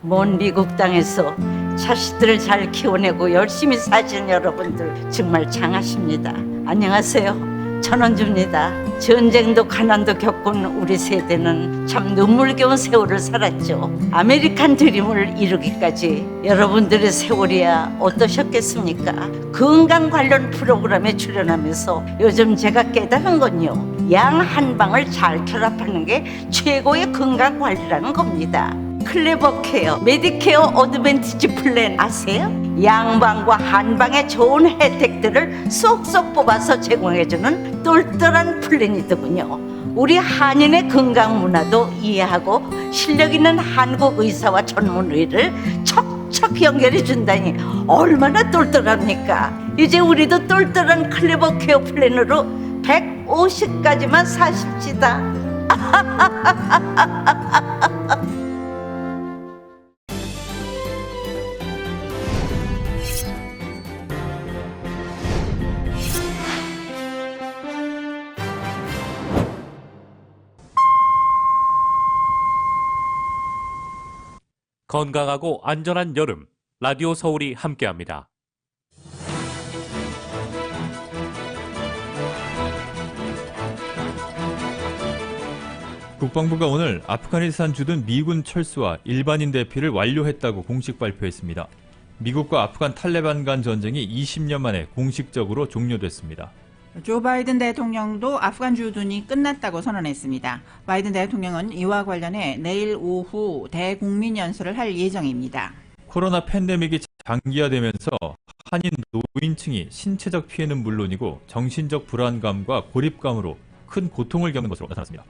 먼 미국 땅에서 자식들을 잘 키워내고 열심히 사시는 여러분들 정말 장하십니다. 안녕하세요. 전원주입니다. 전쟁도 가난도 겪은 우리 세대는 참 눈물겨운 세월을 살았죠. 아메리칸 드림을 이루기까지 여러분들의 세월이야 어떠셨겠습니까? 건강 관련 프로그램에 출연하면서 요즘 제가 깨달은 건요, 양 한 방을 잘 결합하는 게 최고의 건강 관리라는 겁니다. 클레버 케어, 메디케어 어드밴티지 플랜 아세요? 양방과 한방의 좋은 혜택들을 쏙쏙 뽑아서 제공해주는 똘똘한 플랜이더군요. 우리 한인의 건강 문화도 이해하고 실력 있는 한국 의사와 전문의를 척척 연결해 준다니 얼마나 똘똘합니까? 이제 우리도 똘똘한 클레버 케어 플랜으로 150까지만 사십시다. 건강하고 안전한 여름, 라디오 서울이 함께합니다. 국방부가 오늘 아프가니스탄 주둔 미군 철수와 일반인 대피를 완료했다고 공식 발표했습니다. 미국과 아프간 탈레반 간 전쟁이 20년 만에 공식적으로 종료됐습니다. 조 바이든 대통령도 아프간 주둔이 끝났다고 선언했습니다. 바이든 대통령은 이와 관련해 내일 오후 대국민 연설을 할 예정입니다. 코로나 팬데믹이 장기화되면서 한인 노인층이 신체적 피해는 물론이고 정신적 불안감과 고립감으로 큰 고통을 겪는 것으로 나타났습니다.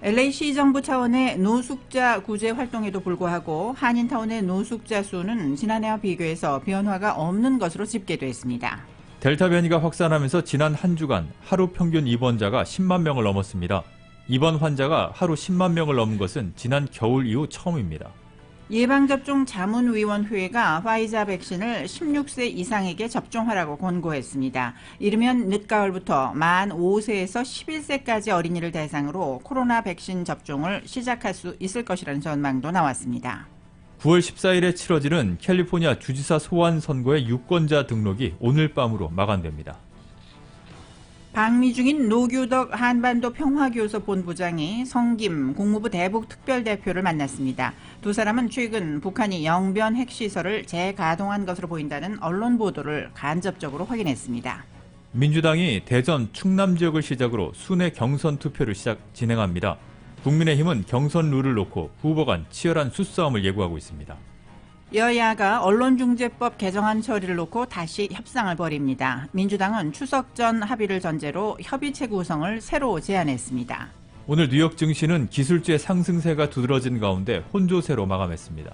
LA시 정부 차원의 노숙자 구제 활동에도 불구하고 한인타운의 노숙자 수는 지난해와 비교해서 변화가 없는 것으로 집계됐습니다. 델타 변이가 확산하면서 지난 한 주간 하루 평균 입원자가 10만 명을 넘었습니다. 입원 환자가 하루 10만 명을 넘은 것은 지난 겨울 이후 처음입니다. 예방접종 자문위원회가 화이자 백신을 16세 이상에게 접종하라고 권고했습니다. 이르면 늦가을부터 만 5세에서 11세까지 어린이를 대상으로 코로나 백신 접종을 시작할 수 있을 것이라는 전망도 나왔습니다. 9월 14일에 치러지는 캘리포니아 주지사 소환 선거의 유권자 등록이 오늘 밤으로 마감됩니다. 방미 중인 노규덕 한반도 평화교섭 본부장이 성김 국무부 대북 특별대표를 만났습니다. 두 사람은 최근 북한이 영변 핵시설을 재가동한 것으로 보인다는 언론 보도를 간접적으로 확인했습니다. 민주당이 대전 충남 지역을 시작으로 순회 경선 투표를 진행합니다. 국민의힘은 경선 룰을 놓고 후보 간 치열한 수싸움을 예고하고 있습니다. 여야가 언론중재법 개정안 처리를 놓고 다시 협상을 벌입니다. 민주당은 추석 전 합의를 전제로 협의체 구성을 새로 제안했습니다. 오늘 뉴욕 증시는 기술주의 상승세가 두드러진 가운데 혼조세로 마감했습니다.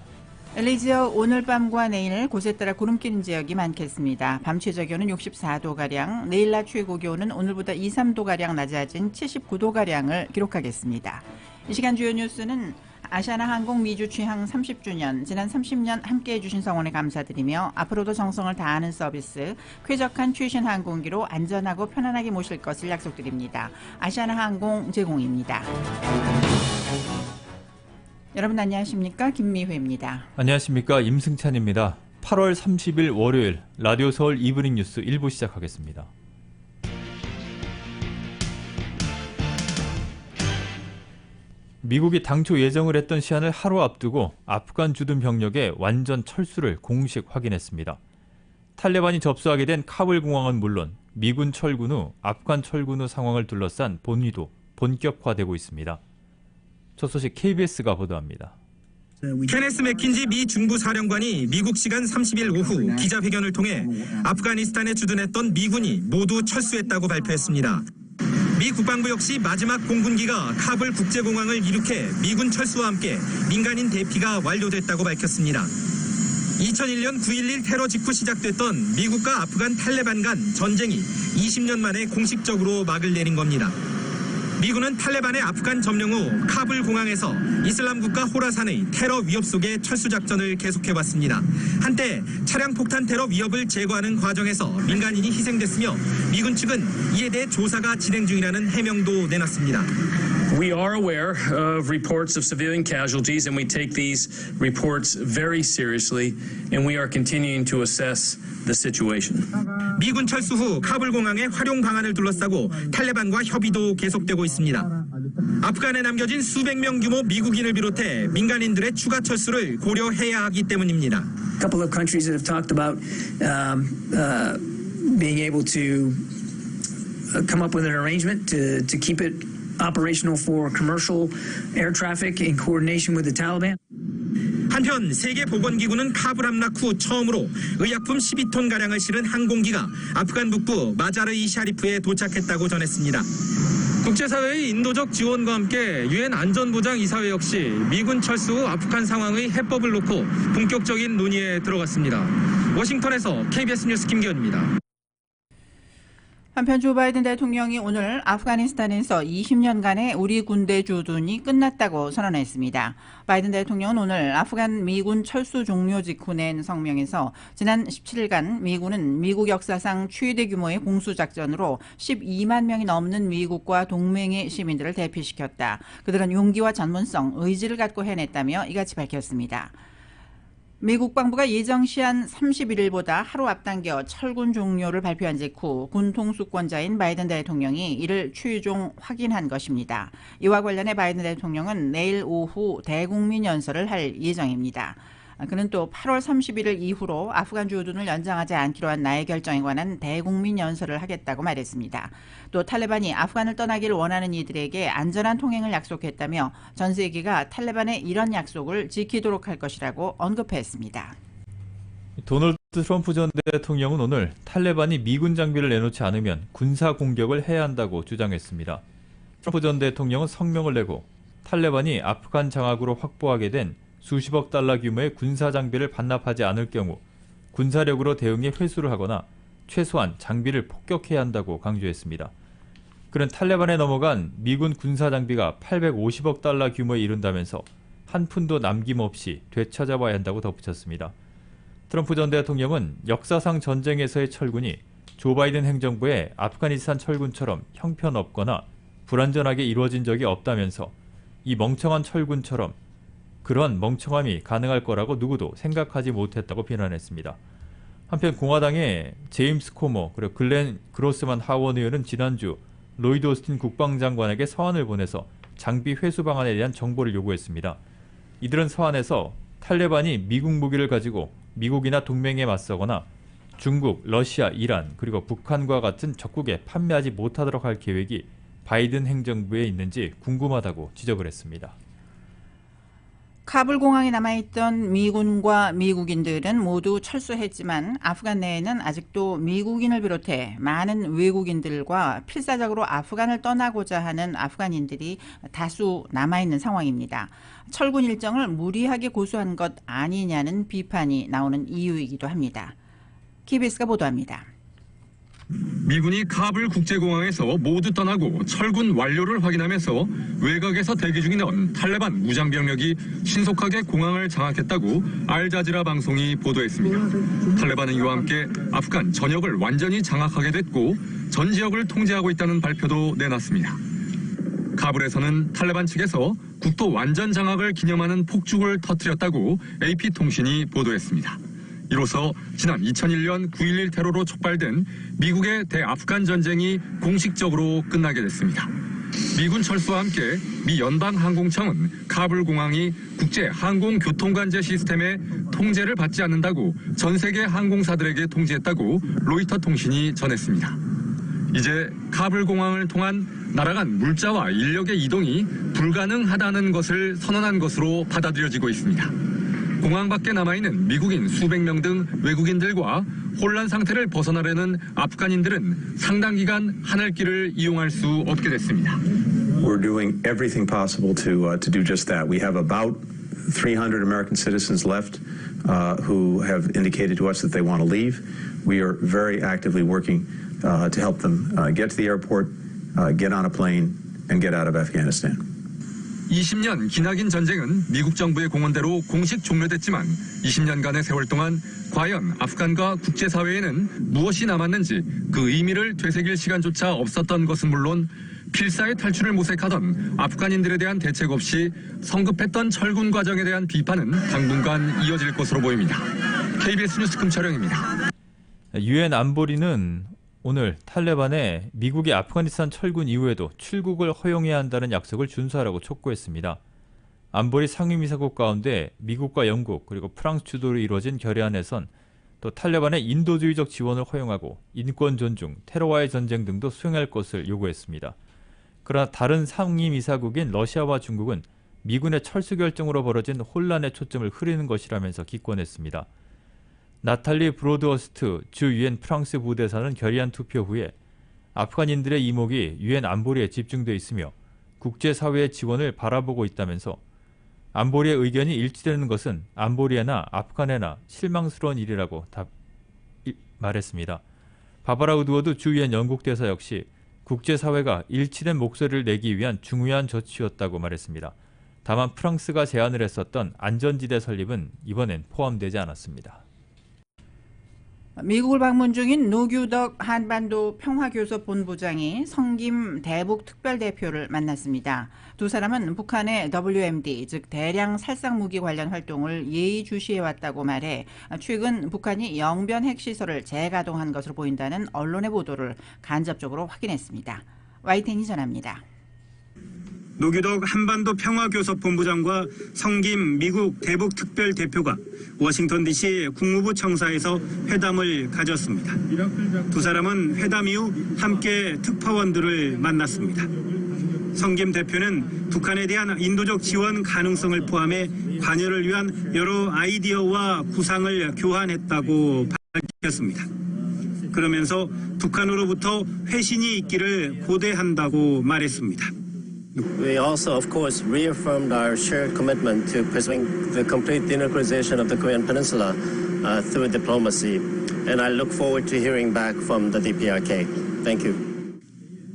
LA 지역 오늘 밤과 내일 곳에 따라 구름 끼는 지역이 많겠습니다. 밤 최저기온은 64도가량, 내일 낮 최고기온은 오늘보다 2, 3도가량 낮아진 79도가량을 기록하겠습니다. 이 시간 주요 뉴스는 아시아나항공 미주 취항 30주년, 지난 30년 함께해 주신 성원에 감사드리며 앞으로도 정성을 다하는 서비스, 쾌적한 최신 항공기로 안전하고 편안하게 모실 것을 약속드립니다. 아시아나항공 제공입니다. 여러분 안녕하십니까? 김미회입니다. 안녕하십니까? 임승찬입니다. 8월 30일 월요일 라디오 서울 이브닝 뉴스 1부 시작하겠습니다. 미국이 당초 예정을 했던 시한을 하루 앞두고 아프간 주둔 병력의 완전 철수를 공식 확인했습니다. 탈레반이 접수하게 된 카불 공항은 물론 미군 철군 후 아프간 철군 후 상황을 둘러싼 본위도 본격화되고 있습니다. 첫 소식 KBS가 보도합니다. 케네스 맥킨지 미 중부 사령관이 미국 시간 30일 오후 기자회견을 통해 아프가니스탄에 주둔했던 미군이 모두 철수했다고 발표했습니다. 미 국방부 역시 마지막 공군기가 카불 국제공항을 이륙해 미군 철수와 함께 민간인 대피가 완료됐다고 밝혔습니다. 2001년 9.11 테러 직후 시작됐던 미국과 아프간 탈레반 간 전쟁이 20년 만에 공식적으로 막을 내린 겁니다. 미군은 탈레반의 아프간 점령 후 카불 공항에서 이슬람 국가 호라산의 테러 위협 속에 철수 작전을 계속해왔습니다. 한때 차량 폭탄 테러 위협을 제거하는 과정에서 민간인이 희생됐으며 미군 측은 이에 대해 조사가 진행 중이라는 해명도 내놨습니다. We are aware of reports of civilian casualties, and we take these reports very seriously, and we are continuing to assess the situation. 미군 철수 후 카불 공항의 활용 방안을 둘러싸고 탈레반과 협의도 계속되고 있습니다. 아프간에 남겨진 수백 명 규모 미국인을 비롯해 민간인들의 추가 철수를 고려해야 하기 때문입니다. A couple of countries that have talked about being able to come up with an arrangement to keep it operational for commercial air traffic in coordination with the Taliban. 한편 세계보건기구는 카불 함락 후 처음으로 의약품 12톤가량을 실은 항공기가 아프간 북부 마자르이 샤리프에 도착했다고 전했습니다. 국제사회의 인도적 지원과 함께 유엔 안전보장이사회 역시 미군 철수 후 아프간 상황의 해법을 놓고 본격적인 논의에 들어갔습니다. 워싱턴에서 KBS 뉴스 김기현입니다. 한편 조 바이든 대통령이 오늘 아프가니스탄에서 20년간의 우리 군대 주둔이 끝났다고 선언했습니다. 바이든 대통령은 오늘 아프간 미군 철수 종료 직후 낸 성명에서 지난 17일간 미군은 미국 역사상 최대 규모의 공수작전으로 12만 명이 넘는 미국과 동맹의 시민들을 대피시켰다. 그들은 용기와 전문성, 의지를 갖고 해냈다며 이같이 밝혔습니다. 미국 국방부가 예정 시한 31일보다 하루 앞당겨 철군 종료를 발표한 직후 군 통수권자인 바이든 대통령이 이를 최종 확인한 것입니다. 이와 관련해 바이든 대통령은 내일 오후 대국민 연설을 할 예정입니다. 그는 또 8월 31일 이후로 아프간 주둔을 연장하지 않기로 한 나의 결정에 관한 대국민 연설을 하겠다고 말했습니다. 또 탈레반이 아프간을 떠나기를 원하는 이들에게 안전한 통행을 약속했다며 전 세계가 탈레반의 이런 약속을 지키도록 할 것이라고 언급했습니다. 도널드 트럼프 전 대통령은 오늘 탈레반이 미군 장비를 내놓지 않으면 군사 공격을 해야 한다고 주장했습니다. 트럼프 전 대통령은 성명을 내고 탈레반이 아프간 장악으로 확보하게 된 수십억 달러 규모의 군사 장비를 반납하지 않을 경우 군사력으로 대응에 회수를 하거나 최소한 장비를 폭격해야 한다고 강조했습니다. 그는 탈레반에 넘어간 미군 군사 장비가 850억 달러 규모에 이른다면서 한 푼도 남김없이 되찾아와야 한다고 덧붙였습니다. 트럼프 전 대통령은 역사상 전쟁에서의 철군이 조 바이든 행정부의 아프가니스탄 철군처럼 형편없거나 불완전하게 이루어진 적이 없다면서 이 멍청한 철군처럼 그런 멍청함이 가능할 거라고 누구도 생각하지 못했다고 비난했습니다. 한편 공화당의 제임스 코머 그리고 글렌 그로스만 하원 의원은 지난주 로이드 오스틴 국방장관에게 서한을 보내서 장비 회수 방안에 대한 정보를 요구했습니다. 이들은 서한에서 탈레반이 미국 무기를 가지고 미국이나 동맹에 맞서거나 중국, 러시아, 이란 그리고 북한과 같은 적국에 판매하지 못하도록 할 계획이 바이든 행정부에 있는지 궁금하다고 지적을 했습니다. 카불 공항에 남아있던 미군과 미국인들은 모두 철수했지만 아프간 내에는 아직도 미국인을 비롯해 많은 외국인들과 필사적으로 아프간을 떠나고자 하는 아프간인들이 다수 남아있는 상황입니다. 철군 일정을 무리하게 고수한 것 아니냐는 비판이 나오는 이유이기도 합니다. KBS가 보도합니다. 미군이 카불 국제공항에서 모두 떠나고 철군 완료를 확인하면서 외곽에서 대기 중이던 탈레반 무장병력이 신속하게 공항을 장악했다고 알자지라 방송이 보도했습니다. 탈레반은 이와 함께 아프간 전역을 완전히 장악하게 됐고 전 지역을 통제하고 있다는 발표도 내놨습니다. 카불에서는 탈레반 측에서 국도 완전 장악을 기념하는 폭죽을 터뜨렸다고 AP통신이 보도했습니다. 이로써 지난 2001년 9.11 테러로 촉발된 미국의 대아프간 전쟁이 공식적으로 끝나게 됐습니다. 미군 철수와 함께 미 연방항공청은 카불 공항이 국제 항공교통관제 시스템의 통제를 받지 않는다고 전 세계 항공사들에게 통지했다고 로이터 통신이 전했습니다. 이제 카불 공항을 통한 날아간 물자와 인력의 이동이 불가능하다는 것을 선언한 것으로 받아들여지고 있습니다. 공항 밖에 남아있는 미국인 수백 명 등 외국인들과 혼란 상태를 벗어나려는 아프간인들은 상당 기간 하늘길을 이용할 수 없게 됐습니다. We're doing everything possible to do just that. We have about 300 American citizens left who have indicated to us that they want to leave. We are very actively working to help them get to the airport, get on a plane, and get out of Afghanistan. 20년 기나긴 전쟁은 미국 정부의 공언대로 공식 종료됐지만 20년간의 세월 동안 과연 아프간과 국제사회에는 무엇이 남았는지 그 의미를 되새길 시간조차 없었던 것은 물론 필사의 탈출을 모색하던 아프간인들에 대한 대책 없이 성급했던 철군 과정에 대한 비판은 당분간 이어질 것으로 보입니다. KBS 뉴스 금철영입니다. 유엔 안보리는 오늘 탈레반에 미국이 아프가니스탄 철군 이후에도 출국을 허용해야 한다는 약속을 준수하라고 촉구했습니다. 안보리 상임이사국 가운데 미국과 영국 그리고 프랑스 주도로 이루어진 결의안에선 또 탈레반의 인도주의적 지원을 허용하고 인권 존중, 테러와의 전쟁 등도 수행할 것을 요구했습니다. 그러나 다른 상임이사국인 러시아와 중국은 미군의 철수 결정으로 벌어진 혼란에 초점을 흐리는 것이라면서 기권했습니다. 나탈리 브로드워스트 주 유엔 프랑스 부대사는 결의안 투표 후에 아프간인들의 이목이 유엔 안보리에 집중돼 있으며 국제사회의 지원을 바라보고 있다면서 안보리의 의견이 일치되는 것은 안보리에나 아프간에나 실망스러운 일이라고 말했습니다. 바바라 우드워드 주 유엔 영국 대사 역시 국제사회가 일치된 목소리를 내기 위한 중요한 조치였다고 말했습니다. 다만 프랑스가 제안을 했었던 안전지대 설립은 이번엔 포함되지 않았습니다. 미국을 방문 중인 노규덕 한반도 평화교섭 본부장이 성김 대북 특별대표를 만났습니다. 두 사람은 북한의 WMD, 즉 대량 살상무기 관련 활동을 예의주시해왔다고 말해 최근 북한이 영변 핵시설을 재가동한 것으로 보인다는 언론의 보도를 간접적으로 확인했습니다. YTN이 전합니다. 노규덕 한반도 평화교섭본부장과 성김 미국 대북특별대표가 워싱턴 DC 국무부 청사에서 회담을 가졌습니다. 두 사람은 회담 이후 함께 특파원들을 만났습니다. 성김 대표는 북한에 대한 인도적 지원 가능성을 포함해 관여를 위한 여러 아이디어와 구상을 교환했다고 밝혔습니다. 그러면서 북한으로부터 회신이 있기를 고대한다고 말했습니다. We also, of course, reaffirmed our shared commitment to pursuing the complete denuclearization of the Korean Peninsula through diplomacy, and I look forward to hearing back from the DPRK. Thank you.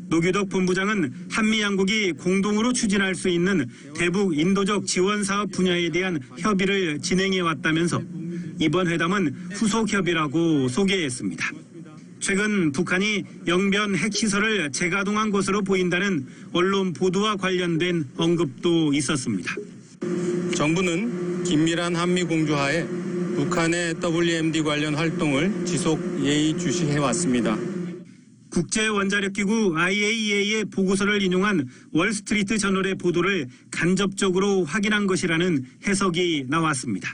노규덕 본부장은 한미 양국이 공동으로 추진할 수 있는 대북 인도적 지원 사업 분야에 대한 협의를 진행해 왔다면서 이번 회담은 후속 협의라고 소개했습니다. 최근 북한이 영변 핵시설을 재가동한 것으로 보인다는 언론 보도와 관련된 언급도 있었습니다. 정부는 긴밀한 한미 공조하에 북한의 WMD 관련 활동을 지속 예의주시해왔습니다. 국제원자력기구 IAEA의 보고서를 인용한 월스트리트 저널의 보도를 간접적으로 확인한 것이라는 해석이 나왔습니다.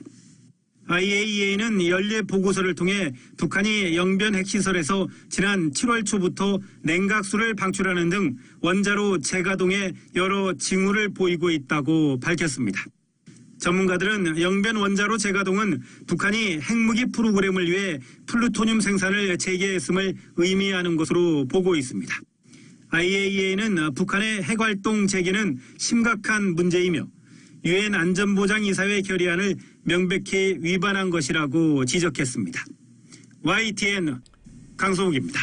IAEA는 연례 보고서를 통해 북한이 영변 핵시설에서 지난 7월 초부터 냉각수를 방출하는 등 원자로 재가동에 여러 징후를 보이고 있다고 밝혔습니다. 전문가들은 영변 원자로 재가동은 북한이 핵무기 프로그램을 위해 플루토늄 생산을 재개했음을 의미하는 것으로 보고 있습니다. IAEA는 북한의 핵활동 재개는 심각한 문제이며 유엔 안전보장이사회 결의안을 명백히 위반한 것이라고 지적했습니다. YTN 강성욱입니다.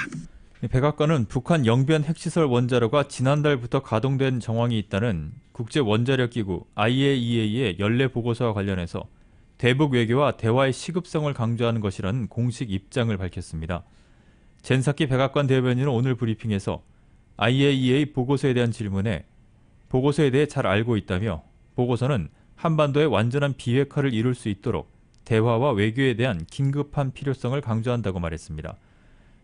백악관은 북한 영변 핵시설 원자로가 지난달부터 가동된 정황이 있다는 국제원자력기구 IAEA의 연례 보고서와 관련해서 대북 외교와 대화의 시급성을 강조하는 것이라는 공식 입장을 밝혔습니다. 젠사키 백악관 대변인은 오늘 브리핑에서 IAEA 보고서에 대한 질문에 보고서에 대해 잘 알고 있다며 보고서는 한반도의 완전한 비핵화를 이룰 수 있도록 대화와 외교에 대한 긴급한 필요성을 강조한다고 말했습니다.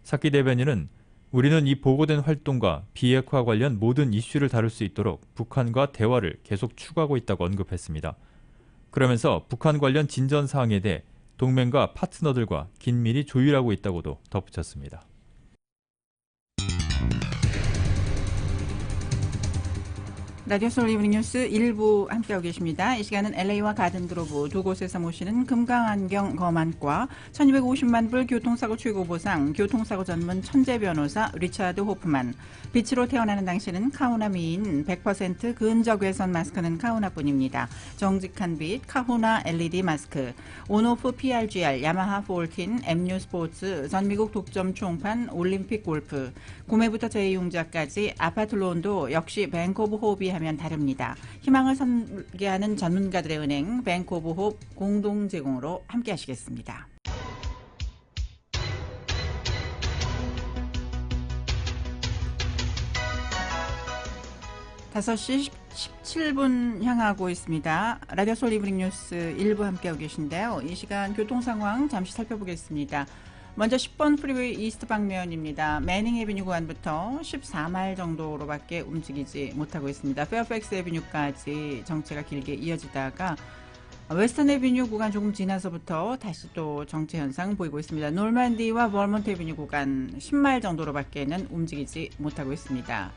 사키 대변인은 우리는 이 보고된 활동과 비핵화 관련 모든 이슈를 다룰 수 있도록 북한과 대화를 계속 추구하고 있다고 언급했습니다. 그러면서 북한 관련 진전 사항에 대해 동맹과 파트너들과 긴밀히 조율하고 있다고도 덧붙였습니다. 라디오 서울 이브닝 뉴스 1부 함께하고 계십니다. 이 시간은 LA와 가든그로브 두 곳에서 모시는 금강안경 검안과 1250만 불 교통사고 최고보상 교통사고 전문 천재 변호사 리차드 호프만, 빛으로 태어나는 당신은 카우나 미인 100% 근적외선 마스크는 카우나뿐입니다. 정직한 빛 카후나 LED 마스크, 온오프 PRGR, 야마하 14, MU 스포츠, 전미국 독점 총판 올림픽 골프, 구매부터 재이용자까지 아파트 론도 역시 뱅크 오브 호흡이 하면 다릅니다. 희망을 설계하는 전문가들의 은행 뱅크 오브 호흡 공동 제공으로 함께 하시겠습니다. 5시 17분 향하고 있습니다. 라디오 서울 이브닝 뉴스 1부 함께하고 계신데요. 이 시간 교통 상황 잠시 살펴보겠습니다. 먼저 10번 프리웨이 이스트 방면입니다. 매닝 애비뉴 구간부터 14마일 정도로밖에 움직이지 못하고 있습니다. 페어팩스 애비뉴까지 정체가 길게 이어지다가 웨스턴 애비뉴 구간 조금 지나서부터 다시 또 정체 현상 보이고 있습니다. 놀만디와 벌몬트 애비뉴 구간 10마일 정도로밖에는 움직이지 못하고 있습니다.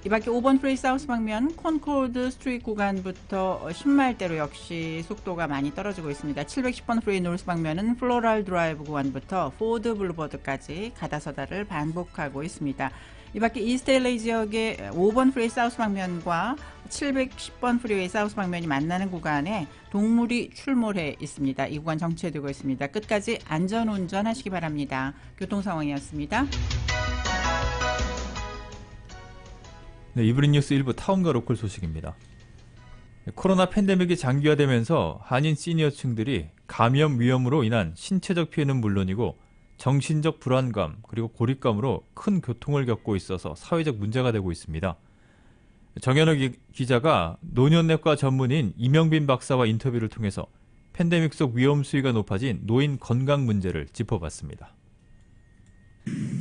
이 밖에 5번 프레이 사우스 방면 콘코드 스트리트 구간부터 10마일대로 역시 속도가 많이 떨어지고 있습니다. 710번 프레이 노스 방면은 플로럴 드라이브 구간부터 포드 블루버드까지 가다서다를 반복하고 있습니다. 이 밖에 이스트 LA 지역의 5번 프레이 사우스 방면과 710번 프리웨이 사우스 방면이 만나는 구간에 동물이 출몰해 있습니다. 이 구간 정체되고 있습니다. 끝까지 안전운전 하시기 바랍니다. 교통 상황이었습니다. 네, 이브닝 뉴스 1부 타운과 로컬 소식입니다. 코로나 팬데믹이 장기화되면서 한인 시니어층들이 감염 위험으로 인한 신체적 피해는 물론이고 정신적 불안감 그리고 고립감으로 큰 고통을 겪고 있어서 사회적 문제가 되고 있습니다. 정현호 기자가 노년내과 전문인 이명빈 박사와 인터뷰를 통해서 팬데믹 속 위험 수위가 높아진 노인 건강 문제를 짚어봤습니다.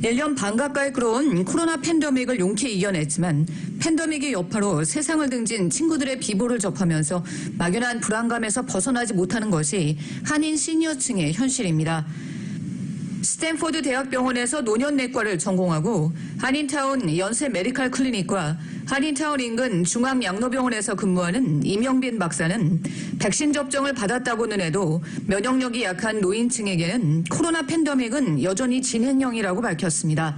1년 반 가까이 끌어온 코로나 팬데믹을 용케 이겨냈지만 팬데믹의 여파로 세상을 등진 친구들의 비보를 접하면서 막연한 불안감에서 벗어나지 못하는 것이 한인 시니어층의 현실입니다. 스탠포드 대학병원에서 노년내과를 전공하고 한인타운 연세 메디칼 클리닉과 한인타운 인근 중앙양로병원에서 근무하는 이명빈 박사는 백신 접종을 받았다고는 해도 면역력이 약한 노인층에게는 코로나 팬데믹은 여전히 진행형이라고 밝혔습니다.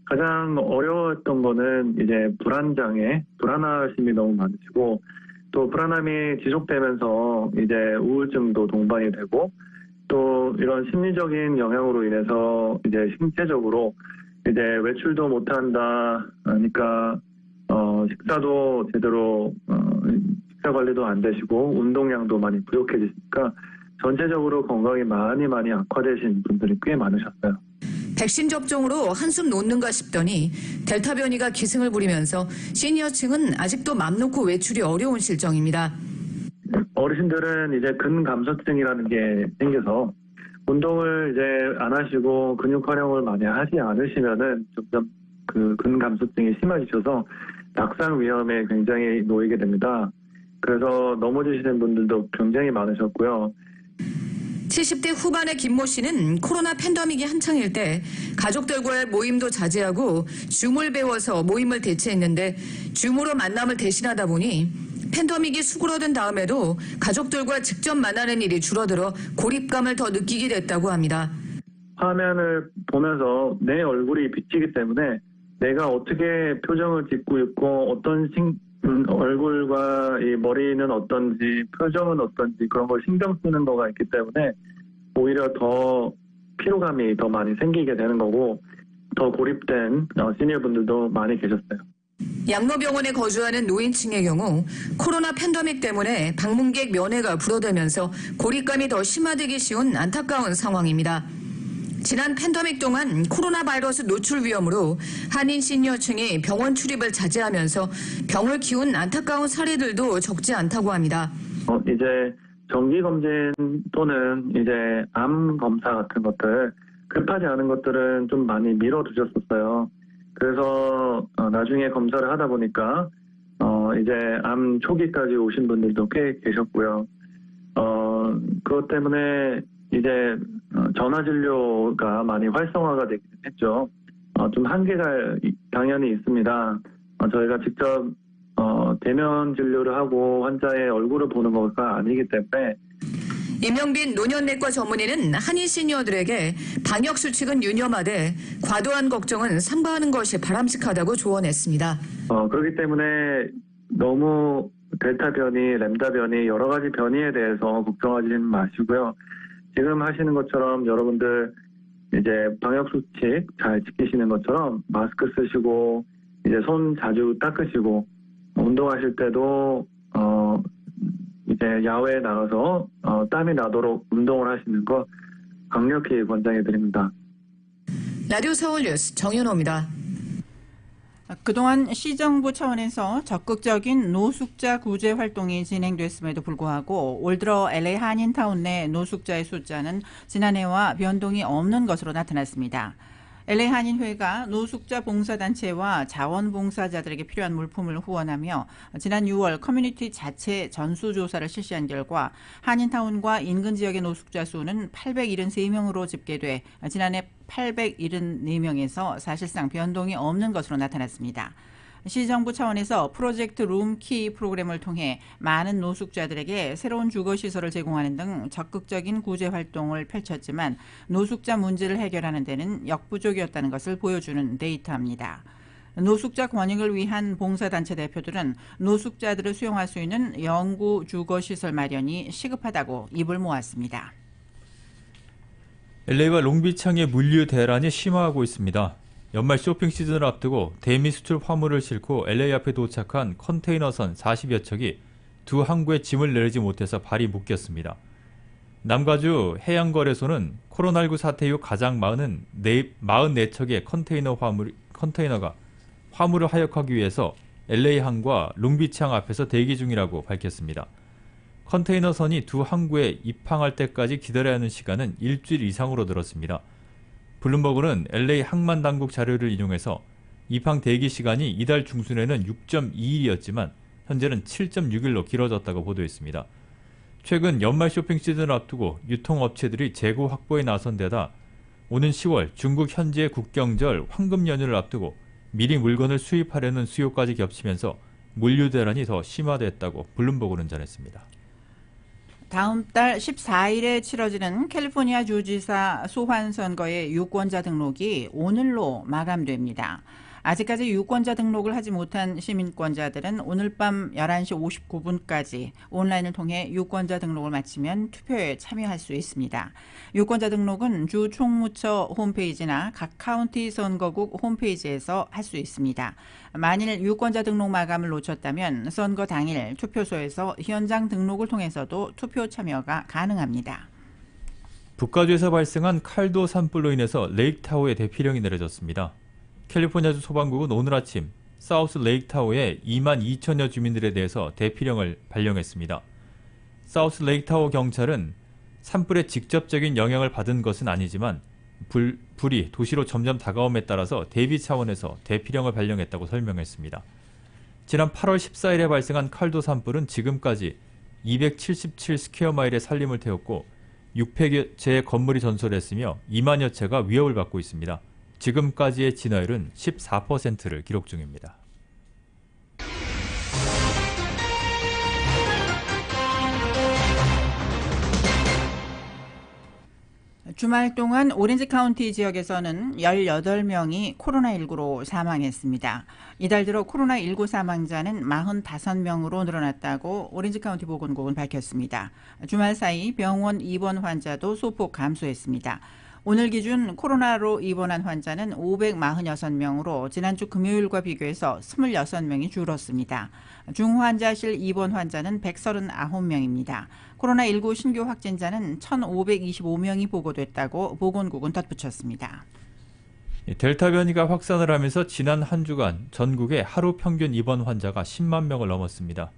가장 어려웠던 거는 이제 불안하심이 너무 많으시고 또 불안함이 지속되면서 이제 우울증도 동반이 되고 또 이런 심리적인 영향으로 인해서 이제 신체적으로 이제 외출도 못한다 하니까 식사도 제대로 식사 관리도 안 되시고 운동량도 많이 부족해지니까 전체적으로 건강이 많이 악화되신 분들이 꽤 많으셨어요. 백신 접종으로 한숨 놓는가 싶더니 델타 변이가 기승을 부리면서 시니어층은 아직도 맘 놓고 외출이 어려운 실정입니다. 어르신들은 이제 근감소증이라는 게 생겨서 운동을 이제 안 하시고 근육 활용을 많이 하지 않으시면은 점점 그 근감소증이 심해지셔서 낙상 위험에 굉장히 놓이게 됩니다. 그래서 넘어지시는 분들도 굉장히 많으셨고요. 70대 후반의 김모 씨는 코로나 팬데믹이 한창일 때 가족들과의 모임도 자제하고 줌을 배워서 모임을 대체했는데 줌으로 만남을 대신하다 보니 팬데믹이 수그러든 다음에도 가족들과 직접 만나는 일이 줄어들어 고립감을 더 느끼게 됐다고 합니다. 화면을 보면서 내 얼굴이 비치기 때문에 내가 어떻게 표정을 짓고 있고 어떤 얼굴과 이 머리는 어떤지 표정은 어떤지 그런 걸 신경 쓰는 거가 있기 때문에 오히려 더 피로감이 더 많이 생기게 되는 거고 더 고립된 시니어분들도 많이 계셨어요. 양로병원에 거주하는 노인층의 경우 코로나 팬데믹 때문에 방문객 면회가 불어대면서 고립감이 더 심화되기 쉬운 안타까운 상황입니다. 지난 팬데믹 동안 코로나 바이러스 노출 위험으로 한인 시니어층이 병원 출입을 자제하면서 병을 키운 안타까운 사례들도 적지 않다고 합니다. 이제 정기 검진 또는 이제 암 검사 같은 것들 급하지 않은 것들은 좀 많이 미뤄두셨었어요. 그래서 나중에 검사를 하다 보니까 이제 암 초기까지 오신 분들도 꽤 계셨고요. 그것 때문에 이제 전화 진료가 많이 활성화가 되긴 했죠. 좀 한계가 당연히 있습니다. 저희가 직접 대면 진료를 하고 환자의 얼굴을 보는 것가 아니기 때문에. 이명빈 노년내과 전문의는 한인 시니어들에게 방역 수칙은 유념하되 과도한 걱정은 삼가하는 것이 바람직하다고 조언했습니다. 그렇기 때문에 너무 델타 변이, 램다 변이 여러 가지 변이에 대해서 걱정하지 마시고요. 지금 하시는 것처럼 여러분들 이제 방역 수칙 잘 지키시는 것처럼 마스크 쓰시고 이제 손 자주 닦으시고 운동하실 때도 이제 야외에 나가서 땀이 나도록 운동을 하시는 거 강력히 권장해 드립니다. 라디오 서울 뉴스 정윤호입니다. 그동안 시정부 차원에서 적극적인 노숙자 구제 활동이 진행됐음에도 불구하고 올 들어 LA 한인타운 내 노숙자의 숫자는 지난해와 변동이 없는 것으로 나타났습니다. LA 한인회가 노숙자 봉사단체와 자원봉사자들에게 필요한 물품을 후원하며 지난 6월 커뮤니티 자체 전수조사를 실시한 결과 한인타운과 인근 지역의 노숙자 수는 873명으로 집계돼 지난해 874명에서 사실상 변동이 없는 것으로 나타났습니다. 시정부 차원에서 프로젝트 룸키 프로그램을 통해 많은 노숙자들에게 새로운 주거시설을 제공하는 등 적극적인 구제 활동을 펼쳤지만 노숙자 문제를 해결하는 데는 역부족이었다는 것을 보여주는 데이터입니다. 노숙자 권익을 위한 봉사단체 대표들은 노숙자들을 수용할 수 있는 영구 주거시설 마련이 시급하다고 입을 모았습니다. LA와 롱비치항의 물류 대란이 심화하고 있습니다. 연말 쇼핑 시즌을 앞두고 대미 수출 화물을 싣고 LA 앞에 도착한 컨테이너선 40여 척이 두 항구에 짐을 내리지 못해서 발이 묶였습니다. 남가주 해양거래소는 코로나19 사태 이후 가장 많은 44척의 컨테이너가 화물을 하역하기 위해서 LA 항과 롱비치항 앞에서 대기 중이라고 밝혔습니다. 컨테이너선이 두 항구에 입항할 때까지 기다려야 하는 시간은 일주일 이상으로 늘었습니다. 블룸버그는 LA 항만 당국 자료를 인용해서 입항 대기 시간이 이달 중순에는 6.2일이었지만 현재는 7.6일로 길어졌다고 보도했습니다. 최근 연말 쇼핑 시즌을 앞두고 유통업체들이 재고 확보에 나선 데다 오는 10월 중국 현지의 국경절 황금 연휴를 앞두고 미리 물건을 수입하려는 수요까지 겹치면서 물류 대란이 더 심화됐다고 블룸버그는 전했습니다. 다음 달 14일에 치러지는 캘리포니아 주지사 소환 선거의 유권자 등록이 오늘로 마감됩니다. 아직까지 유권자 등록을 하지 못한 시민권자들은 오늘 밤 11시 59분까지 온라인을 통해 유권자 등록을 마치면 투표에 참여할 수 있습니다. 유권자 등록은 주 총무처 홈페이지나 각 카운티 선거국 홈페이지에서 할 수 있습니다. 만일 유권자 등록 마감을 놓쳤다면 선거 당일 투표소에서 현장 등록을 통해서도 투표 참여가 가능합니다. 북가주에서 발생한 칼도 산불로 인해서 레이크타워에 대피령이 내려졌습니다. 캘리포니아주 소방국은 오늘 아침 사우스 레이크타워에 2만 2천여 주민들에 대해서 대피령을 발령했습니다. 사우스 레이크타워 경찰은 산불의 직접적인 영향을 받은 것은 아니지만 불이 도시로 점점 다가옴에 따라서 대비 차원에서 대피령을 발령했다고 설명했습니다. 지난 8월 14일에 발생한 칼도 산불은 지금까지 277 스퀘어 마일의 산림을 태웠고 600여채의 건물이 전소됐으며 2만여 채가 위협을 받고 있습니다. 지금까지의 진화율은 14%를 기록 중입니다. 주말 동안 오렌지 카운티 지역에서는 18명이 코로나19로 사망했습니다. 이달 들어 코로나19 사망자는 45명으로 늘어났다고 오렌지 카운티 보건국은 밝혔습니다. 주말 사이 병원 입원 환자도 소폭 감소했습니다. 오늘 기준 코로나로 입원한 환자는 546명으로 지난주 금요일과 비교해서 26명이 줄었습니다. 중환자실 입원 환자는 139명입니다. 코로나19 신규 확진자는 1,525명이 보고됐다고 보건국은 덧붙였습니다. 델타 변이가 확산을 하면서 지난 한 주간 전국의 하루 평균 입원 환자가 10만 명을 넘었습니다.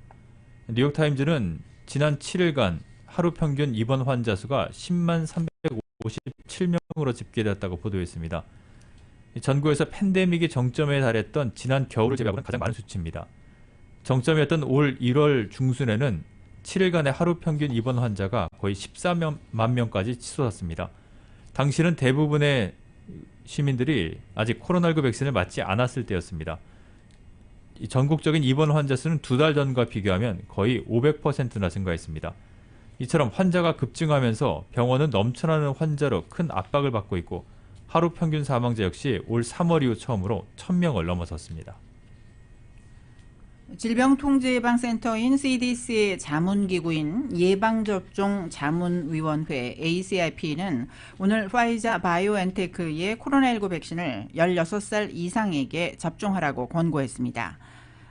뉴욕타임즈는 지난 7일간 하루 평균 입원 환자 수가 10만 357명으로 집계됐다고 보도했습니다. 전국에서 팬데믹이 정점에 달했던 지난 겨울을 제외하고는 가장 많은 수치입니다. 정점이었던 올 1월 중순에는 7일간의 하루 평균 입원 환자가 거의 14만 명까지 치솟았습니다. 당시는 대부분의 시민들이 아직 코로나19 백신을 맞지 않았을 때였습니다. 전국적인 입원 환자 수는 2달 전과 비교하면 거의 500%나 증가했습니다. 이처럼 환자가 급증하면서 병원은 넘쳐나는 환자로 큰 압박을 받고 있고 하루 평균 사망자 역시 올 3월 이후 처음으로 1000명을 넘어섰습니다. 질병통제예방센터인 CDC의 자문기구인 예방접종자문위원회 ACIP는 오늘 화이자 바이오엔테크의 코로나19 백신을 16살 이상에게 접종하라고 권고했습니다.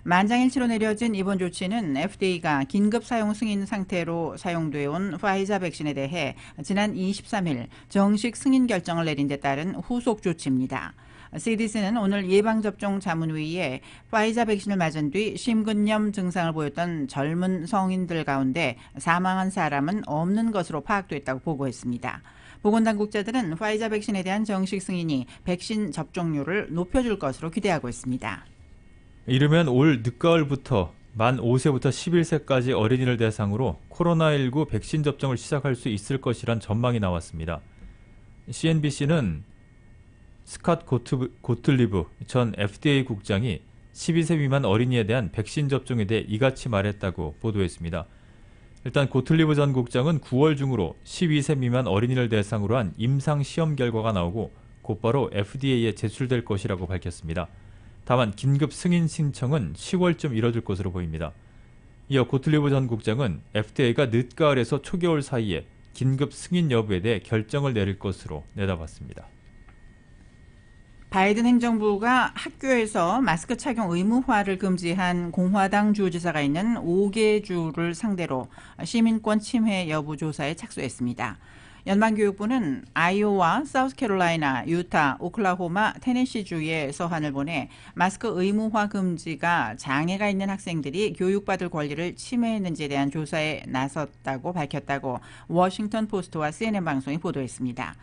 만장일치로 내려진 이번 조치는 FDA가 긴급 사용 승인 상태로 사용돼 온 화이자 백신에 대해 지난 23일 정식 승인 결정을 내린 데 따른 후속 조치입니다. CDC는 오늘 예방접종 자문회의에 화이자 백신을 맞은 뒤 심근염 증상을 보였던 젊은 성인들 가운데 사망한 사람은 없는 것으로 파악됐다고 보고했습니다. 보건당국자들은 화이자 백신에 대한 정식 승인이 백신 접종률을 높여줄 것으로 기대하고 있습니다. 이르면 올 늦가을부터 만 5세부터 11세까지 어린이를 대상으로 코로나19 백신 접종을 시작할 수 있을 것이란 전망이 나왔습니다. CNBC는 스캇 고틀리브 전 FDA 국장이 12세 미만 어린이에 대한 백신 접종에 대해 이같이 말했다고 보도했습니다. 일단 고틀리브 전 국장은 9월 중으로 12세 미만 어린이를 대상으로 한 임상 시험 결과가 나오고 곧바로 FDA에 제출될 것이라고 밝혔습니다. 다만 긴급 승인 신청은 10월쯤 이뤄질 것으로 보입니다. 이어 고틀리브 전 국장은 FDA가 늦가을에서 초겨울 사이에 긴급 승인 여부에 대해 결정을 내릴 것으로 내다봤습니다. 바이든 행정부가 학교에서 마스크 착용 의무화를 금지한 공화당 주지사가 있는 5개 주를 상대로 시민권 침해 여부 조사에 착수했습니다. 연방교육부는 아이오와 사우스캐롤라이나, 유타, 오클라호마, 테네시주에 서한을 보내 마스크 의무화 금지가 장애가 있는 학생들이 교육받을 권리를 침해했는지에 대한 조사에 나섰다고 밝혔다고 워싱턴 포스트와 CNN 방송이 보도했습니다.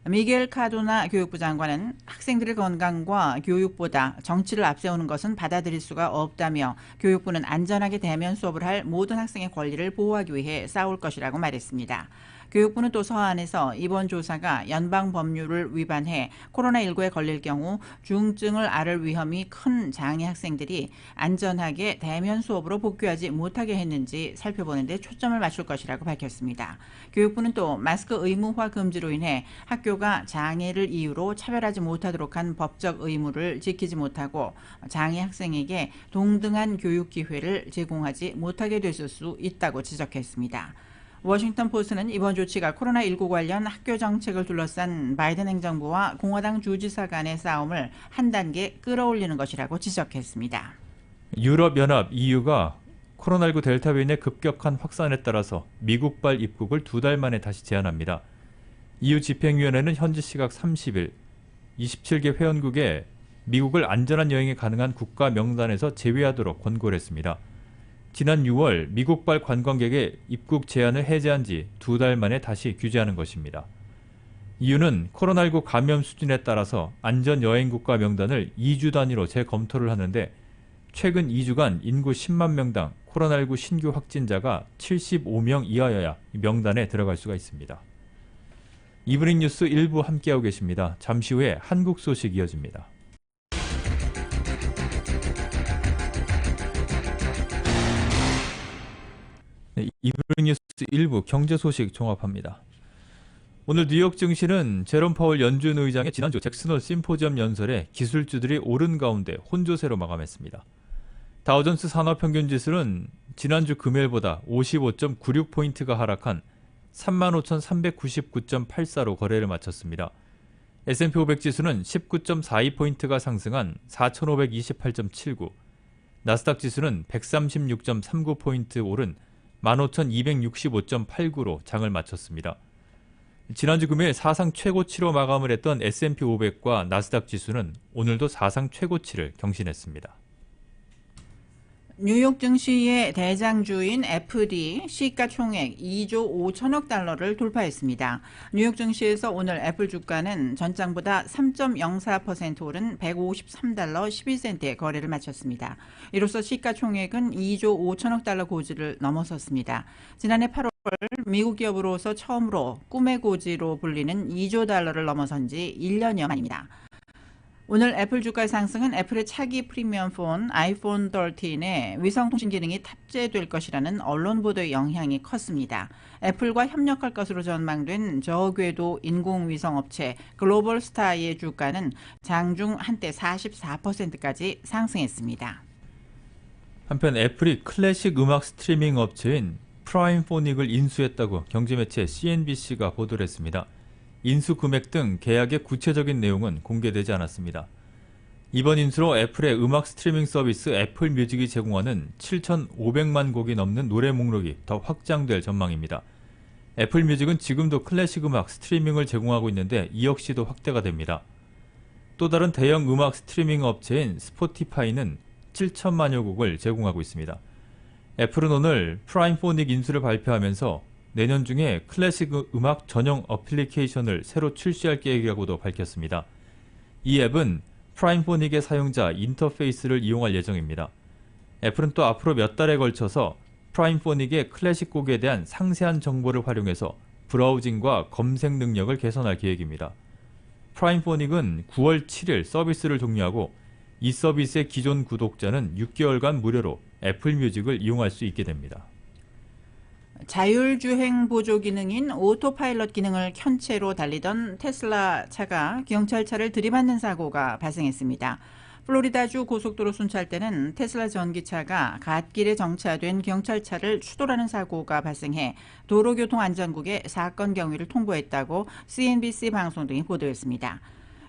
미겔 카도나 교육부 장관은 학생들의 건강과 교육보다 정치를 앞세우는 것은 받아들일 수가 없다며 교육부는 안전하게 대면 수업을 할 모든 학생의 권리를 보호하기 위해 싸울 것이라고 말했습니다. 교육부는 또 서한에서 이번 조사가 연방 법률을 위반해 코로나19에 걸릴 경우 중증을 앓을 위험이 큰 장애 학생들이 안전하게 대면 수업으로 복귀하지 못하게 했는지 살펴보는 데 초점을 맞출 것이라고 밝혔습니다. 교육부는 또 마스크 의무화 금지로 인해 학교가 장애를 이유로 차별하지 못하도록 한 법적 의무를 지키지 못하고 장애 학생에게 동등한 교육 기회를 제공하지 못하게 됐을 수 있다고 지적했습니다. 워싱턴 포스트는 이번 조치가 코로나19 관련 학교 정책을 둘러싼 바이든 행정부와 공화당 주지사 간의 싸움을 한 단계 끌어올리는 것이라고 지적했습니다. 유럽연합 EU가 코로나19 델타 변이의 급격한 확산에 따라서 미국발 입국을 2달 만에 다시 제한합니다. EU 집행위원회는 현지 시각 30일 27개 회원국에 미국을 안전한 여행이 가능한 국가 명단에서 제외하도록 권고를 했습니다. 지난 6월 미국발 관광객의 입국 제한을 해제한 지 2달 만에 다시 규제하는 것입니다. EU는 코로나19 감염 수준에 따라서 안전 여행국가 명단을 2주 단위로 재검토를 하는데 최근 2주간 인구 10만 명당 코로나19 신규 확진자가 75명 이하여야 명단에 들어갈 수가 있습니다. 이브닝 뉴스 1부 함께하고 계십니다. 잠시 후에 한국 소식 이어집니다. 네, 이브닝 뉴스 1부 경제 소식 종합합니다. 오늘 뉴욕 증시는 제롬 파월 연준 의장의 지난주 잭슨홀 심포지엄 연설에 기술주들이 오른 가운데 혼조세로 마감했습니다. 다우존스 산업평균지수는 지난주 금요일보다 55.96포인트가 하락한 35,399.84로 거래를 마쳤습니다. S&P 500 지수는 19.42포인트가 상승한 4,528.79, 나스닥 지수는 136.39포인트 오른 15,265.89로 장을 마쳤습니다. 지난주 금요일 사상 최고치로 마감을 했던 S&P 500과 나스닥 지수는 오늘도 사상 최고치를 경신했습니다. 뉴욕 증시의 대장주인 애플이 시가총액 2조 5천억 달러를 돌파했습니다. 뉴욕 증시에서 오늘 애플 주가는 전장보다 3.04% 오른 153달러 11센트에 거래를 마쳤습니다. 이로써 시가총액은 2조 5천억 달러 고지를 넘어섰습니다. 지난해 8월 미국 기업으로서 처음으로 꿈의 고지로 불리는 2조 달러를 넘어선 지 1년여 만입니다. 오늘 애플 주가의 상승은 애플의 차기 프리미엄 폰 아이폰 13에 위성통신 기능이 탑재될 것이라는 언론 보도의 영향이 컸습니다. 애플과 협력할 것으로 전망된 저궤도 인공위성 업체 글로벌 스타의 주가는 장중 한때 44%까지 상승했습니다. 한편 애플이 클래식 음악 스트리밍 업체인 프라임포닉을 인수했다고 경제매체 CNBC가 보도를 했습니다. 인수 금액 등 계약의 구체적인 내용은 공개되지 않았습니다. 이번 인수로 애플의 음악 스트리밍 서비스 애플 뮤직이 제공하는 7,500만 곡이 넘는 노래 목록이 더 확장될 전망입니다. 애플 뮤직은 지금도 클래식 음악 스트리밍을 제공하고 있는데 이 역시도 확대가 됩니다. 또 다른 대형 음악 스트리밍 업체인 스포티파이는 7천만여 곡을 제공하고 있습니다. 애플은 오늘 프라임포닉 인수를 발표하면서 내년 중에 클래식 음악 전용 어플리케이션을 새로 출시할 계획이라고도 밝혔습니다. 이 앱은 프라임포닉의 사용자 인터페이스를 이용할 예정입니다. 애플은 또 앞으로 몇 달에 걸쳐서 프라임포닉의 클래식 곡에 대한 상세한 정보를 활용해서 브라우징과 검색 능력을 개선할 계획입니다. 프라임포닉은 9월 7일 서비스를 종료하고 이 서비스의 기존 구독자는 6개월간 무료로 애플 뮤직을 이용할 수 있게 됩니다. 자율주행 보조 기능인 오토파일럿 기능을 켠 채로 달리던 테슬라 차가 경찰차를 들이받는 사고가 발생했습니다. 플로리다주 고속도로 순찰대는 테슬라 전기차가 갓길에 정차된 경찰차를 추돌하는 사고가 발생해 도로교통안전국에 사건 경위를 통보했다고 CNBC 방송 등이 보도했습니다.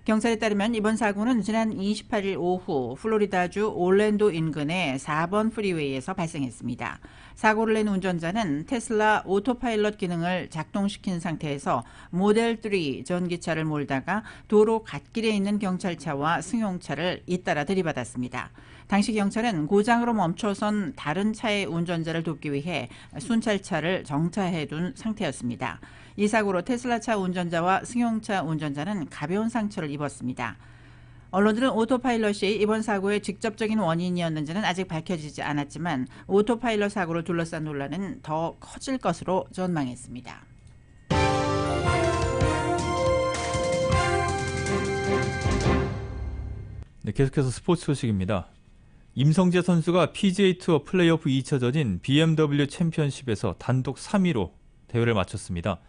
경찰에 따르면 이번 사고는 지난 28일 오후 플로리다주 올랜도 인근의 4번 프리웨이에서 발생했습니다. 사고를 낸 운전자는 테슬라 오토파일럿 기능을 작동시킨 상태에서 모델 3 전기차를 몰다가 도로 갓길에 있는 경찰차와 승용차를 잇따라 들이받았습니다. 당시 경찰은 고장으로 멈춰선 다른 차의 운전자를 돕기 위해 순찰차를 정차해둔 상태였습니다. 이 사고로 테슬라차 운전자와 승용차 운전자는 가벼운 상처를 입었습니다. 언론들은 오토파일럿이 이번 사고의 직접적인 원인이었는지는 아직 밝혀지지 않았지만 오토파일럿 사고를 둘러싼 논란은 더 커질 것으로 전망했습니다. 네, 계속해서 스포츠 소식입니다. 임성재 선수가 PGA 투어 플레이오프 2차전인 BMW 챔피언십에서 단독 3위로 대회를 마쳤습니다.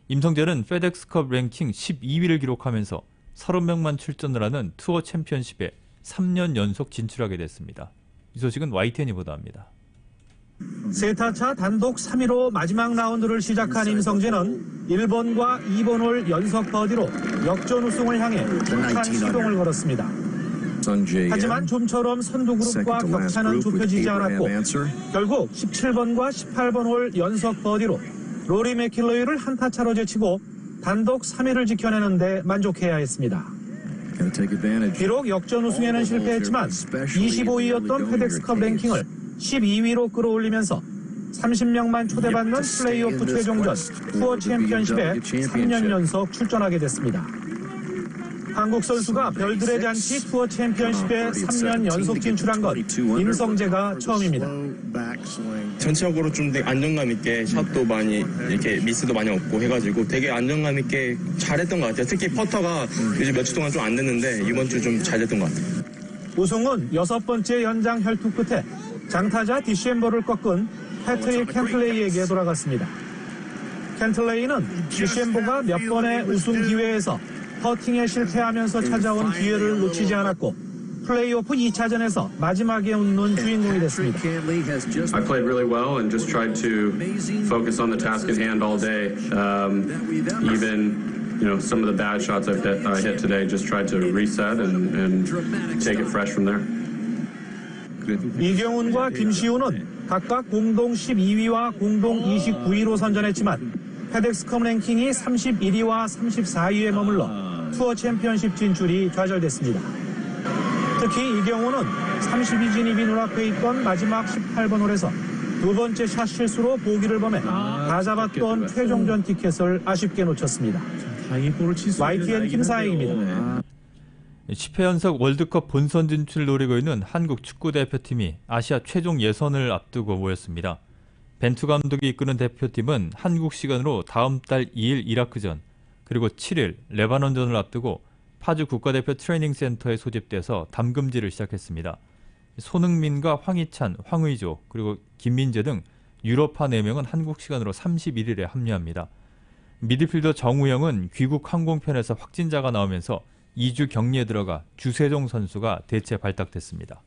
임성재는 페덱스컵 랭킹 12위를 기록하면서 30명만 출전을 하는 투어 챔피언십에 3년 연속 진출하게 됐습니다. 이 소식은 YTN이 보도합니다. 세타차 단독 3위로 마지막 라운드를 시작한 임성재는 1번과 2번 홀 연속 버디로 역전 우승을 향해 촉한 시동을 걸었습니다. 하지만 좀처럼 선두 그룹과 격차는 좁혀지지 않았고 결국 17번과 18번 홀 연속 버디로 로리 맥킬로이를 한타 차로 제치고 단독 3위를 지켜내는데 만족해야 했습니다. 비록 역전 우승에는 실패했지만 25위였던 페덱스컵 랭킹을 12위로 끌어올리면서 30명만 초대받는 플레이오프 최종전 투어 챔피언십에 3년 연속 출전하게 됐습니다. 한국 선수가 별들의 잔치 투어 챔피언십에 3년 연속 진출한 건 임성재가 처음입니다. 전체적으로 좀 되게 안정감 있게 샷도 많이 이렇게 미스도 많이 없고 해가지고 되게 안정감 있게 잘했던 것 같아요. 특히 퍼터가 요즘 며칠 동안 좀 안 됐는데 이번 주 좀 잘 됐던 것 같아요. 우승은 6번째 연장 혈투 끝에 장타자 디셴버를 꺾은 패트릭 캔틀레이에게 돌아갔습니다. 캔틀레이는 디셴버가 몇 번의 우승 기회에서 퍼팅에 실패하면서 찾아온 기회를 놓치지 않았고 플레이오프 2차전에서 마지막에 웃는 주인공이 됐습니다. I played really well and just tried to focus on the task at hand all day. Even some of the bad shots I hit today, just tried to reset and take it fresh from there. 이경훈과 김시우는 각각 공동 12위와 공동 29위로 선전했지만 페덱스컵 랭킹이 31위와 34위에 머물러 투어 챔피언십 진출이 좌절됐습니다. 특히 이경호는 32 진입이 눈앞에 있던 마지막 18번 홀에서 두 번째 샷 실수로 보기를 범해 다 잡았던 최종전 티켓을 아쉽게 놓쳤습니다. YTN 김사행입니다. 10회 연속 월드컵 본선 진출을 노리고 있는 한국 축구대표팀이 아시아 최종 예선을 앞두고 모였습니다. 벤투 감독이 이끄는 대표팀은 한국 시간으로 다음 달 2일 이라크전 그리고 7일 레바논전을 앞두고 파주 국가대표 트레이닝센터에 소집돼서 담금질을 시작했습니다. 손흥민과 황희찬, 황의조 그리고 김민재 등 유럽파 4명은 한국 시간으로 31일에 합류합니다. 미드필더 정우영은 귀국 항공편에서 확진자가 나오면서 2주 격리에 들어가 주세종 선수가 대체 발탁됐습니다.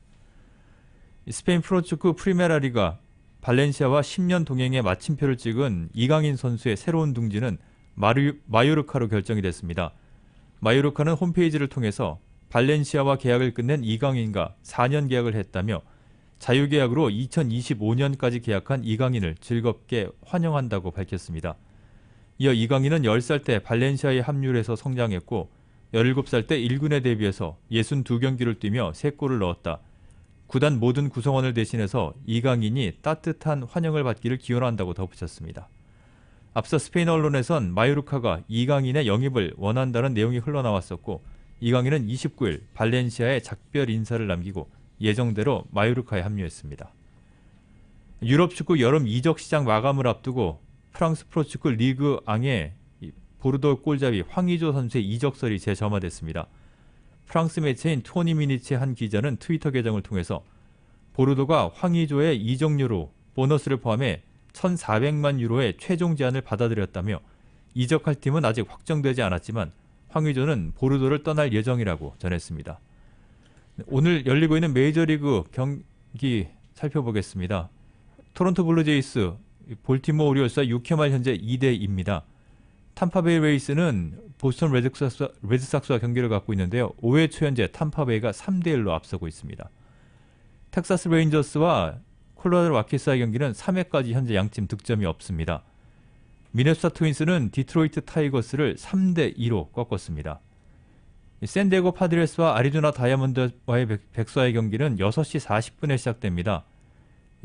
스페인 프로축구 프리메라 리가 발렌시아와 10년 동행의 마침표를 찍은 이강인 선수의 새로운 둥지는 마요르카로 결정이 됐습니다. 마요르카는 홈페이지를 통해서 발렌시아와 계약을 끝낸 이강인과 4년 계약을 했다며 자유계약으로 2025년까지 계약한 이강인을 즐겁게 환영한다고 밝혔습니다. 이어 이강인은 10살 때 발렌시아에 합류해서 성장했고 17살 때 1군에 데뷔해서 62경기를 뛰며 3골을 넣었다. 구단 모든 구성원을 대신해서 이강인이 따뜻한 환영을 받기를 기원한다고 덧붙였습니다. 앞서 스페인 언론에선 마요르카가 이강인의 영입을 원한다는 내용이 흘러나왔었고 이강인은 29일 발렌시아에 작별 인사를 남기고 예정대로 마요르카에 합류했습니다. 유럽 축구 여름 이적 시장 마감을 앞두고 프랑스 프로축구 리그 앙의 보르도 골잡이 황의조 선수의 이적설이 재점화됐습니다. 프랑스 매체인 토니 미니치의 한 기자는 트위터 계정을 통해서 보르도가 황의조의 이적료로 보너스를 포함해 1,400만 유로의 최종 제안을 받아들였다며 이적할 팀은 아직 확정되지 않았지만 황의조는 보르도를 떠날 예정이라고 전했습니다. 오늘 열리고 있는 메이저리그 경기 살펴보겠습니다. 토론토 블루제이스, 볼티모어 오리올스와 6회 말 현재 2대2입니다. 탐파베이 레이스는 보스턴 레드삭스와 경기를 갖고 있는데요. 5회 초 현재 탐파베이가 3대1로 앞서고 있습니다. 텍사스 레인저스와 콜로라도 와키스와의 경기는 3회까지 현재 양팀 득점이 없습니다. 미네소타 트윈스는 디트로이트 타이거스를 3대2로 꺾었습니다. 샌디에고 파드레스와 아리조나 다이아몬드와의 백수와의 경기는 6시 40분에 시작됩니다.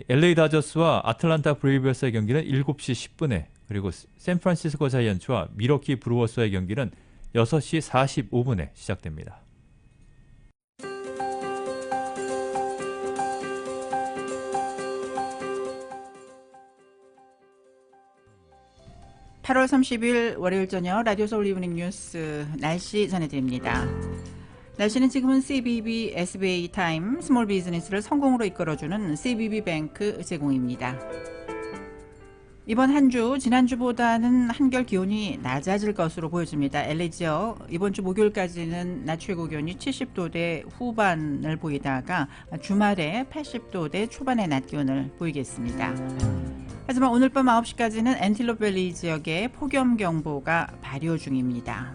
LA 다저스와 아틀란타 브레이브스의 경기는 7시 10분에 그리고 샌프란시스코 자이언츠와 미러키 브루어스의 경기는 6시 45분에 시작됩니다. (8월 30일) 월요일 저녁 라디오 서울 이브닝 뉴스 날씨 전해드립니다. 날씨는 지금은 CBB SBA 타임 스몰 비즈니스를 성공으로 이끌어주는 CBB 뱅크 제공입니다. 이번 한 주 지난주보다는 한결 기온이 낮아질 것으로 보여집니다. LA 지역 이번 주 목요일까지는 낮 최고 기온이 70도대 후반을 보이다가 주말에 80도대 초반의 낮 기온을 보이겠습니다. 하지만 오늘 밤 9시까지는 엔틸로밸리 지역에 폭염경보가 발효 중입니다.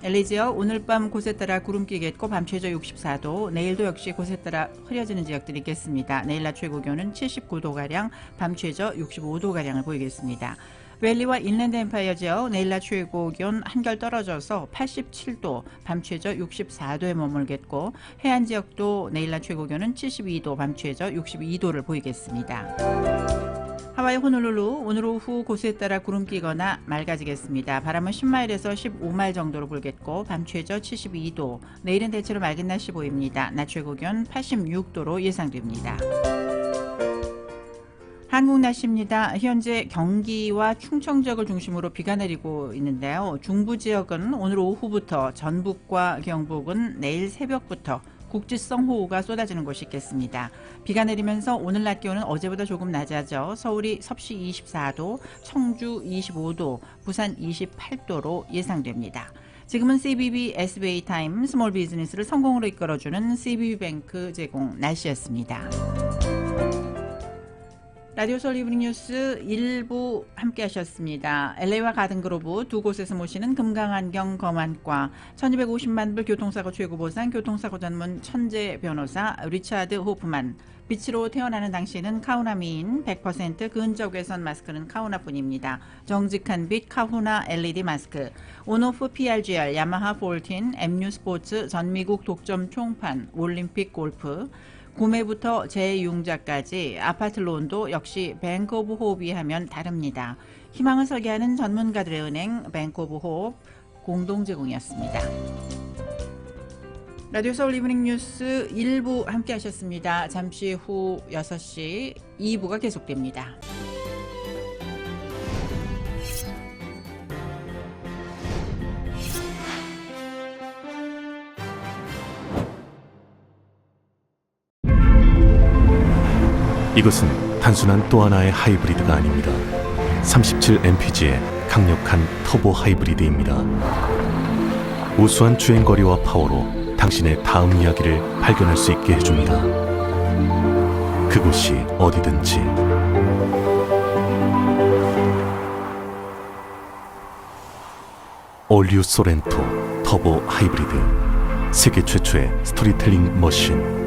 LA 지역 오늘 밤 곳에 따라 구름 끼겠고 밤 최저 64도, 내일도 역시 곳에 따라 흐려지는 지역들이 있겠습니다. 내일 낮 최고 기온은 79도가량, 밤 최저 65도가량을 보이겠습니다. 밸리와 인랜드 엠파이어 지역 내일 낮 최고 기온 한결 떨어져서 87도, 밤 최저 64도에 머물겠고 해안 지역도 내일 낮 최고 기온은 72도, 밤 최저 62도를 보이겠습니다. 하와이 호놀룰루 오늘 오후 곳에 따라 구름 끼거나 맑아지겠습니다. 바람은 10마일에서 15마일 정도로 불겠고 밤 최저 72도, 내일은 대체로 맑은 날씨 보입니다. 낮 최고 기온 86도로 예상됩니다. 한국 날씨입니다. 현재 경기와 충청 지역을 중심으로 비가 내리고 있는데요. 중부 지역은 오늘 오후부터, 전북과 경북은 내일 새벽부터 국지성 호우가 쏟아지는 곳이 있겠습니다. 비가 내리면서 오늘 낮 기온은 어제보다 조금 낮아져 서울이 섭씨 24도, 청주 25도, 부산 28도로 예상됩니다. 지금은 CBB SBA 타임 스몰 비즈니스를 성공으로 이끌어주는 CBB 뱅크 제공 날씨였습니다. 라디오 서울 이브닝 뉴스 1부 함께 하셨습니다. LA와 가든그로브 두 곳에서 모시는 금강안경 검안과 1250만 불 교통사고 최고 보상 교통사고 전문 천재 변호사 리차드 호프만, 빛으로 태어나는 당신은 카우나 미인 100% 근적 외선 마스크는 카우나뿐입니다. 정직한 빛 카후나 LED 마스크, 온오프 PRGR, 야마하 폴틴, MU 스포츠, 전미국 독점 총판, 올림픽 골프, 구매부터 재융자까지 아파트 론도 역시 뱅크 오브 호흡이 하면 다릅니다. 희망을 설계하는 전문가들의 은행 뱅크 오브 호흡 공동 제공이었습니다. 라디오 서울 이브닝 뉴스 1부 함께 하셨습니다. 잠시 후 6시 2부가 계속됩니다. 이것은 단순한 또 하나의 하이브리드가 아닙니다. 37mpg의 강력한 터보 하이브리드입니다. 우수한 주행거리와 파워로 당신의 다음 이야기를 발견할 수 있게 해줍니다. 그곳이 어디든지. 올류 소렌토 터보 하이브리드, 세계 최초의 스토리텔링 머신.